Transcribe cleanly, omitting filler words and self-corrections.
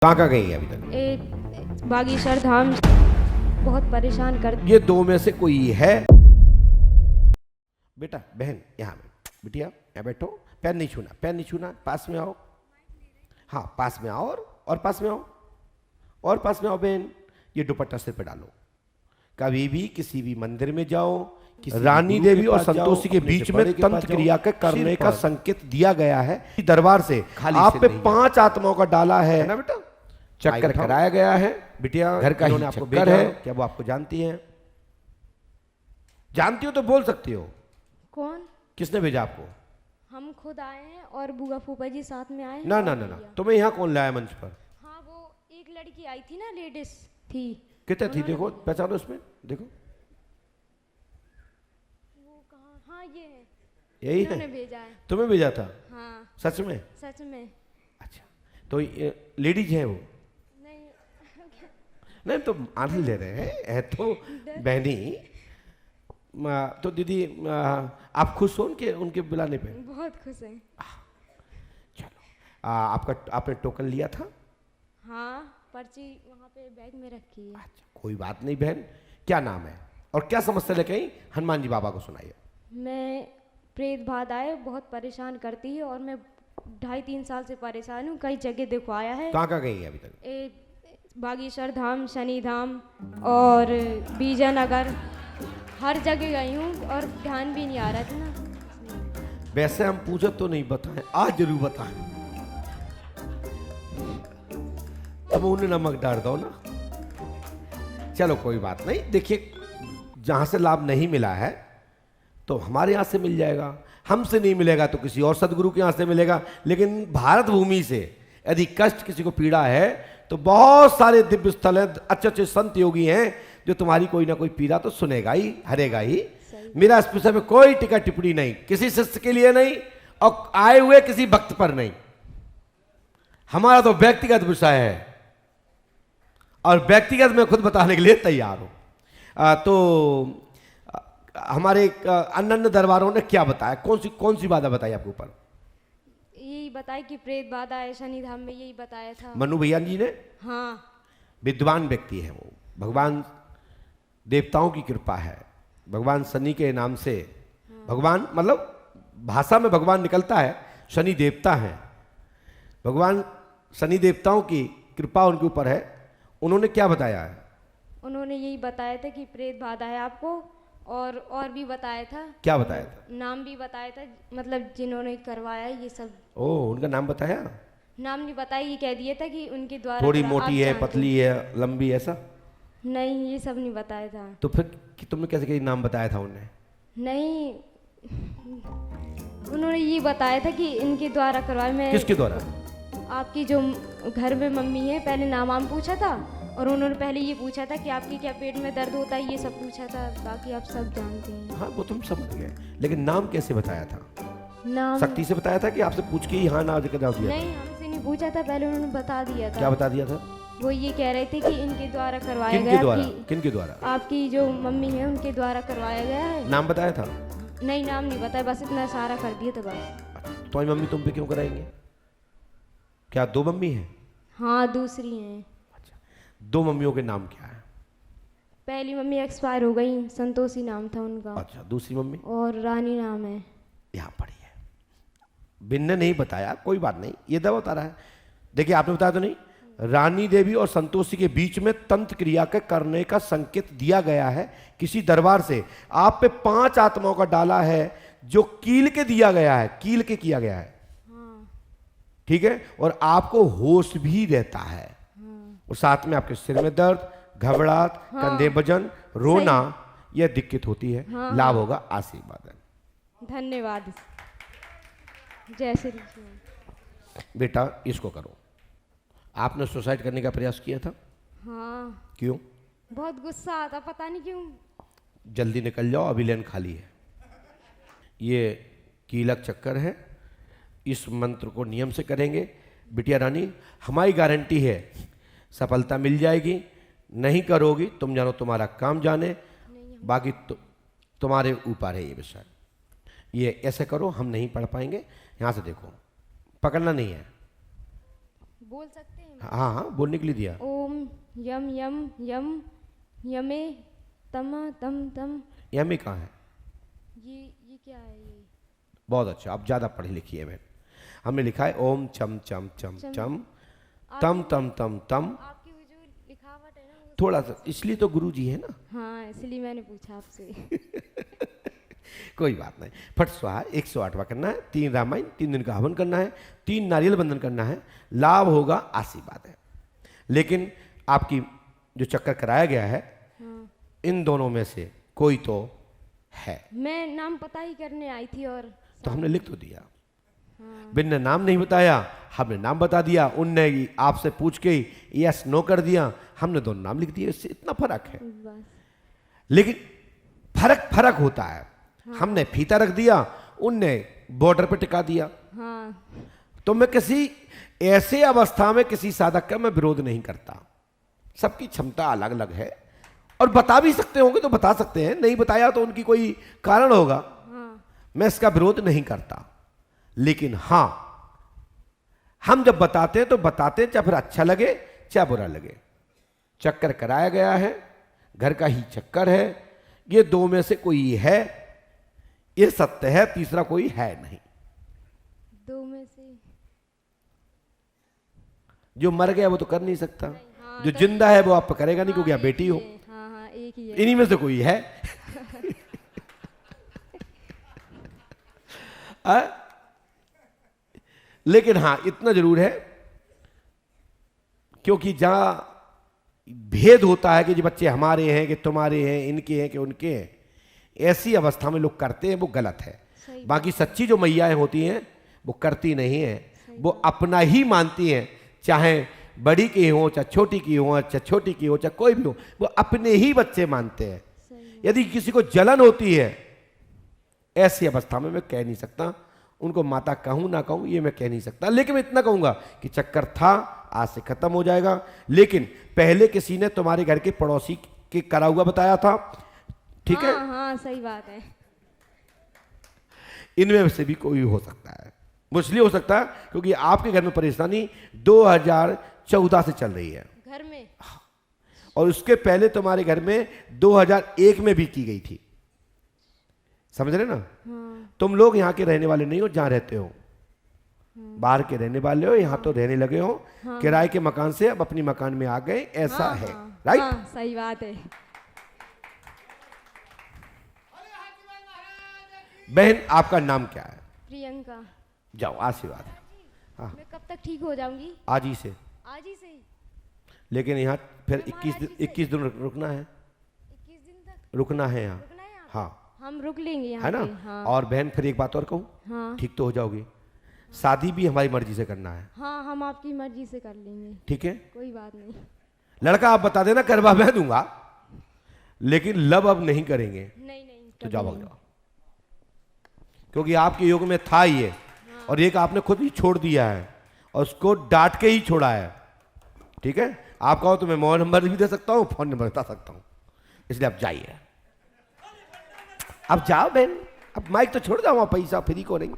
कहाँ गई है अभी तक? बागेश्वर धाम बहुत परेशान कर। ये दो में से कोई है? बेटा बहन यहाँ बिटिया यहाँ बैठो। पैर नहीं छूना, पैर नहीं छूना। पास में आओ। हाँ पास में आओ और पास में आओ और पास में आओ बहन। ये दुपट्टा सिर पे डालो। कभी भी किसी भी मंदिर में जाओ, रानी देवी और संतोषी के बीच में तंत्र क्रिया के करने का संकेत दिया गया है। दरबार से आप पे 5 आत्माओं का डाला है ना बेटा, चक्कर कराया गया है। बिटिया घर का ही आपको चक्कर है। क्या वो आपको जानती हैं? जानती हो तो बोल सकती हो। कौन? किसने भेजा आपको? हम खुद आए हैं और बुआ फूफा जी साथ में आए। ना ना ना ना, तुम्हें यहाँ कौन लाया मंच पर? हाँ वो एक लड़की आई थी ना, लेडीज थी। कितने थी देखो, पहचानो उसमें देखो। वो कहाँ? हाँ ये है, यही इन्होंने है। भेजा है। तुम्हें भेजा था? हाँ सच में? सच में। अच्छा तो लेडीज है वो? नहीं नहीं तो आनंद ले रहे हैं, है तो बहनी। तो दीदी आप खुश हो उनके बुलाने पे? बहुत खुश हैं। चलो आपने टोकन लिया था? हाँ पर्ची वहाँ पे बैग में रखी है। अच्छा कोई बात नहीं बहन। क्या नाम है और क्या समस्या लेके आई? हनुमान जी बाबा को सुनाइए। मैं प्रेत बाधा है, बहुत परेशान करती है और मैं 2.5-3 साल से परेशान हूँ। कई जगह दिखवाया है। कहाँ गई है अभी तक? बागेश्वर धाम, शनि धाम और विजयनगर, हर जगह गई हूँ और ध्यान भी नहीं आ रहा था ना। वैसे हम पूछे तो नहीं बताएं, आज जरूर बताएं। अब उन्हें नमक डाल दो ना। चलो कोई बात नहीं। देखिए जहां से लाभ नहीं मिला है तो हमारे यहाँ से मिल जाएगा, हमसे नहीं मिलेगा तो किसी और सदगुरु के यहाँ से मिलेगा। लेकिन भारत भूमि से यदि कष्ट किसी को पीड़ा है तो बहुत सारे दिव्य स्थल हैं, अच्छे अच्छे संत योगी हैं जो तुम्हारी कोई ना कोई पीड़ा तो सुनेगा ही, हरेगा ही। मेरा इस विषय में कोई टिक्का टिप्पणी नहीं, किसी शिष्य के लिए नहीं और आए हुए किसी भक्त पर नहीं। हमारा तो व्यक्तिगत विषय है और व्यक्तिगत मैं खुद बताने के लिए तैयार हूं। तो हमारे अन्य दरबारों ने क्या बताया? कौन सी बाधा बताई आपके ऊपर? यही बताया कि प्रेत बाधा है शनि धाम में, यही बताया था मनु भैया जी ने। हाँ विद्वान व्यक्ति है वो, भगवान देवताओं की कृपा है। भगवान शनि के नाम से भगवान मतलब भाषा में भगवान निकलता है, शनि देवता है। भगवान शनि देवताओं की कृपा उनके ऊपर है। उन्होंने क्या बताया है? उन्होंने यही बताया था कि प्रेत बाधा है आपको और भी बताया था। क्या बताया था? नाम भी बताया था, मतलब जिन्होंने करवाया ये सब। ओह उनका नाम बताया? नाम नहीं बताया, ये कह दिया था कि उनके द्वारा थोड़ी आप मोटी है, जानते पतली है, लंबी, ऐसा? नहीं ये सब नहीं बताया था। तो फिर तुमने कैसे कहीं नाम बताया था उन्हें? नहीं उन्होंने ये बताया था कि इनके द्वारा करवाया। मैं किसके द्वारा? आपकी जो घर में मम्मी है, पहले नाम पूछा था और उन्होंने पहले ये पूछा था कि आपके क्या पेट में दर्द होता है, ये सब पूछा था। बाकी आप सब जानते हैं। हाँ वो तुम समझ गए, लेकिन नाम कैसे बताया था? नाम शक्ति से बताया था कि आपसे पूछ के ही हाँ ना दिया था? नहीं हमसे नहीं पूछा था, पहले उन्होंने बता दिया था। क्या बता दिया था? वो ये कह रहे थे कि इनके द्वारा करवाया किनके गया। द्वारा? किनके द्वारा? आपकी जो मम्मी है उनके द्वारा करवाया गया है। नाम बताया था? नहीं नाम नहीं बताया, बस इतना सारा कर दिया था बस। तुम्हारी मम्मी तुम पे क्यों कराएंगे? क्या 2 मम्मी है? हाँ दूसरी हैं। अच्छा 2 मम्मियों के नाम क्या है? पहली मम्मी एक्सपायर हो गई, संतोषी नाम था उनका। अच्छा दूसरी मम्मी? और रानी नाम है। यहाँ पड़ी है। बिन ने नहीं बताया, कोई बात नहीं, ये दवा बता रहा है। देखिए आपने बताया तो नहीं, रानी देवी और संतोषी के बीच में तंत्र क्रिया के करने का संकेत दिया गया है किसी दरबार से। आप पे 5 आत्माओं का डाला है जो कील के दिया गया है, कील के किया गया है। ठीक है, और आपको होश भी रहता है। और साथ में आपके सिर में दर्द, घबराहट, कंधे वजन, रोना, यह दिक्कत होती है। लाभ होगा, आशीर्वाद। धन्यवाद। जय श्री कृष्ण। बेटा इसको करो। आपने सुसाइड करने का प्रयास किया था? हाँ क्यों? बहुत गुस्सा आता, पता नहीं क्यों। जल्दी निकल जाओ, अभी लेन खाली है। ये कीलक चक्कर है, इस मंत्र को नियम से करेंगे। बिटिया रानी हमारी गारंटी है सफलता मिल जाएगी। नहीं करोगी तुम जानो, तुम्हारा काम जाने, बाकी तुम्हारे ऊपर है ये विषय। ये ऐसे करो, हम नहीं पढ़ पाएंगे। यहाँ से देखो, पकड़ना नहीं है। बोल सकते हैं? हाँ हाँ, बोलने के लिए दिया। ओम यम यम यम यमे तम तम तम। यमी कहाँ है? ये क्या है ये? बहुत अच्छा, आप ज़्यादा पढ़ी लिखी है बहन। हमने लिखा है ओम चम चम चम चम। चम तम तम तम तम। आपकी वो जो लिखावट है ना वो थोड़ा सा, इसलिए तो गुरु जी है ना। हाँ, इसलिए मैंने पूछा आपसे। कोई बात नहीं। फट स्वाहा 108वां करना है, 3 रामायण, 3 दिन का हवन करना है, 3 नारियल बंधन करना है, लाभ होगा, आशीर्वाद है। लेकिन आपकी जो चक्कर कराया गया है, हाँ। इन दोनों में से कोई तो है। मैं नाम पता ही करने आई थी और तो हमने लिख तो दिया। हाँ। बिन ने नाम नहीं बताया, हमने नाम बता दिया। उनने आपसे पूछ के यस नो कर दिया, हमने दोनों नाम लिख दिए। इससे इतना फर्क है। बस। लेकिन फर्क फर्क होता है। हमने फीता रख दिया, उनने बॉर्डर पे टिका दिया। हाँ। तो मैं किसी ऐसे अवस्था में किसी साधक का मैं विरोध नहीं करता। सबकी क्षमता अलग अलग है, और बता भी सकते होंगे तो बता सकते हैं, नहीं बताया तो उनकी कोई कारण होगा। हाँ। मैं इसका विरोध नहीं करता। लेकिन हां, हम जब बताते हैं तो बताते हैं, चाहे फिर अच्छा लगे चाहे बुरा लगे। चक्कर कराया गया है, घर का ही चक्कर है, ये 2 में से कोई है, ये सत्य है, तीसरा कोई है नहीं। 2 में से जो मर गया वो तो कर नहीं सकता, हाँ, जो जिंदा है वो आप करेगा नहीं, क्योंकि आप बेटी हो। हाँ हाँ, एक ही है। इन्हीं में से कोई है। लेकिन हां, इतना जरूर है, क्योंकि जहां भेद होता है कि जो बच्चे हमारे हैं कि तुम्हारे हैं, इनके हैं कि उनके हैं, ऐसी अवस्था में लोग करते हैं, वो गलत है। सही। बाकी सच्ची जो मैयाएं होती हैं वो करती नहीं है, वो अपना ही मानती हैं, चाहे बड़ी की हो, चाहे छोटी की हो, चाहे छोटी की हो, चाहे कोई भी हो, वो अपने ही बच्चे मानते हैं। सही। यदि किसी को जलन होती है, ऐसी अवस्था में मैं कह नहीं सकता उनको माता कहूं ना कहूं, ये मैं कह नहीं सकता। लेकिन मैं इतना कहूंगा कि चक्कर था, आज से खत्म हो जाएगा। लेकिन पहले किसी ने तुम्हारे घर के पड़ोसी के करा हुआ बताया था, ठीक है? हाँ हाँ, सही बात है। इनमें से भी कोई हो सकता है। वो इसलिए हो सकता है क्योंकि आपके घर में परेशानी 2014 से चल रही है, घर में। और उसके पहले तुम्हारे घर में 2001 में भी की गई थी। समझ रहे ना? हाँ। तुम लोग यहाँ के रहने वाले नहीं हो, जहाँ रहते हो बाहर के रहने वाले हो, यहाँ तो रहने लगे हो। हाँ। किराए के मकान से अब अपनी मकान में आ गए, ऐसा हाँ, है। हाँ, राइट? हाँ, सही बात है। बहन, आपका नाम क्या है? प्रियंका। जाओ, आशीर्वाद। हाँ, मैं कब तक ठीक हो जाऊंगी? आज ही से। आज ही से ही? लेकिन यहाँ फिर हमारा 21 दिन रुकना है। 21 दिन तक रुकना है यहाँ। रुकना है यहाँ? हाँ, हम रुक लेंगे यहाँ है ना? पे। हाँ। और बहन, फिर एक बात और कहूँ, हाँ। ठीक तो हो जाओगी। शादी भी हमारी मर्जी से करना है, हाँ, हम आपकी मर्जी से कर लेंगे, ठीक है? कोई बात नहीं। लड़का आप बता देना, करवा मैं दूंगा, लेकिन लव अब नहीं करेंगे। नहीं नहीं, तो कभी जाओ, नहीं। भाग जाओ, क्योंकि आपके योग में था ये, और एक आपने खुद ही छोड़ दिया है, और उसको डांट के ही छोड़ा है, ठीक है? आप कहो तो मैं मोबाइल नंबर भी दे सकता हूँ, फोन नंबर बता सकता हूँ, इसलिए आप जाइए। अब जाओ बहन, अब माइक तो छोड़ जाओ, वहाँ पैसा फ्री को नहीं।